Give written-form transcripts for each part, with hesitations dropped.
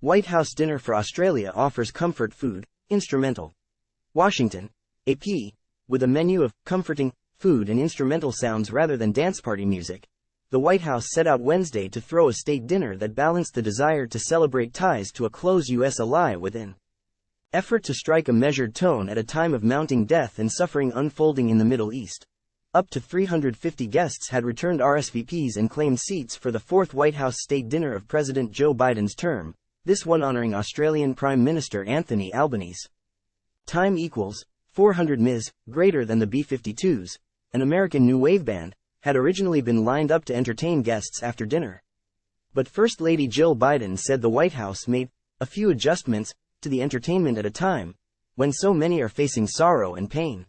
White House dinner for Australia offers comfort food, instrumental. Washington, AP, with a menu of comforting food and instrumental sounds rather than dance party music. The White House set out Wednesday to throw a state dinner that balanced the desire to celebrate ties to a close U.S. ally with an effort to strike a measured tone at a time of mounting death and suffering unfolding in the Middle East. Up to 350 guests had returned RSVPs and claimed seats for the fourth White House state dinner of President Joe Biden's term, this one honoring Australian Prime Minister Anthony Albanese. Time equals 400 ms, greater than the B-52s, an American new wave band, had originally been lined up to entertain guests after dinner. But First Lady Jill Biden said the White House made a few adjustments to the entertainment at a time when so many are facing sorrow and pain.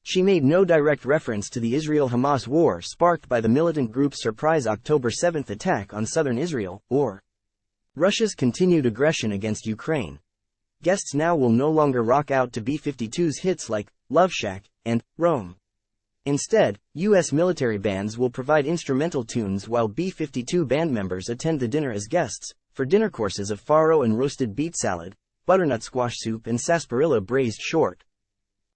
She made no direct reference to the Israel-Hamas war sparked by the militant group's surprise October 7 attack on southern Israel, or Russia's continued aggression against Ukraine. Guests now will no longer rock out to B-52's hits like Love Shack and Rome. Instead, U.S. military bands will provide instrumental tunes while B-52 band members attend the dinner as guests, for dinner courses of farro and roasted beet salad, butternut squash soup and sarsaparilla braised short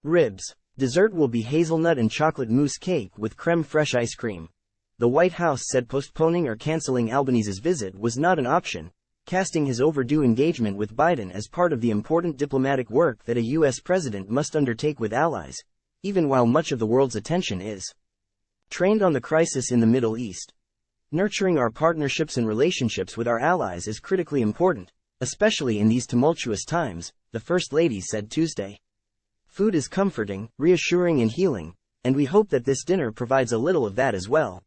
ribs. Dessert will be hazelnut and chocolate mousse cake with creme fraiche ice cream. The White House said postponing or canceling Albanese's visit was not an option, casting his overdue engagement with Biden as part of the important diplomatic work that a U.S. president must undertake with allies, even while much of the world's attention is trained on the crisis in the Middle East. Nurturing our partnerships and relationships with our allies is critically important, especially in these tumultuous times, the First Lady said Tuesday. Food is comforting, reassuring and healing, and we hope that this dinner provides a little of that as well.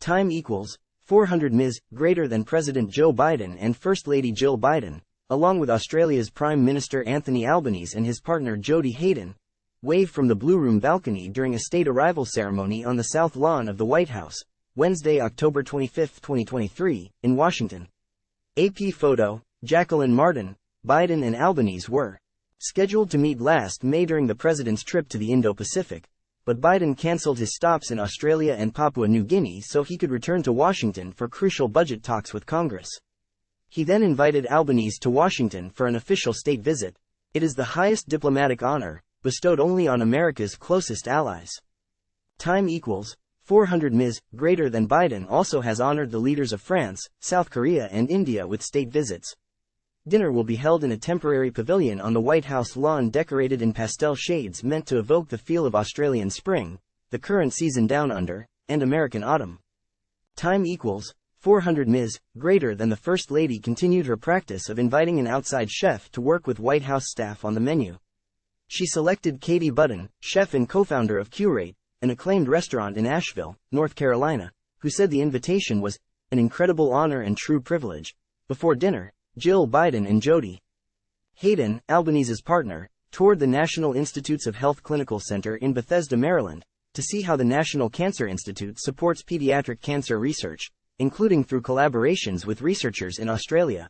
Time equals 400 ms, greater than President Joe Biden and First Lady Jill Biden, along with Australia's Prime Minister Anthony Albanese and his partner Jodie Hayden, waved from the Blue Room balcony during a state arrival ceremony on the South Lawn of the White House, Wednesday, October 25, 2023, in Washington. AP photo, Jacqueline Martin. Biden and Albanese were scheduled to meet last May during the president's trip to the Indo-Pacific, but Biden cancelled his stops in Australia and Papua New Guinea so he could return to Washington for crucial budget talks with Congress. He then invited Albanese to Washington for an official state visit. It is the highest diplomatic honor, bestowed only on America's closest allies. Time equals 400 ms, greater than Biden also has honored the leaders of France, South Korea and India with state visits. Dinner will be held in a temporary pavilion on the White House lawn decorated in pastel shades meant to evoke the feel of Australian spring, the current season down under, and American autumn. Time equals 400 ms, greater than the First Lady continued her practice of inviting an outside chef to work with White House staff on the menu. She selected Katie Budden, chef and co-founder of Curate, an acclaimed restaurant in Asheville, North Carolina, who said the invitation was an incredible honor and true privilege. Before dinner, Jill Biden and Jodie Hayden, Albanese's partner, toured the National Institutes of Health Clinical Center in Bethesda, Maryland, to see how the National Cancer Institute supports pediatric cancer research, including through collaborations with researchers in Australia.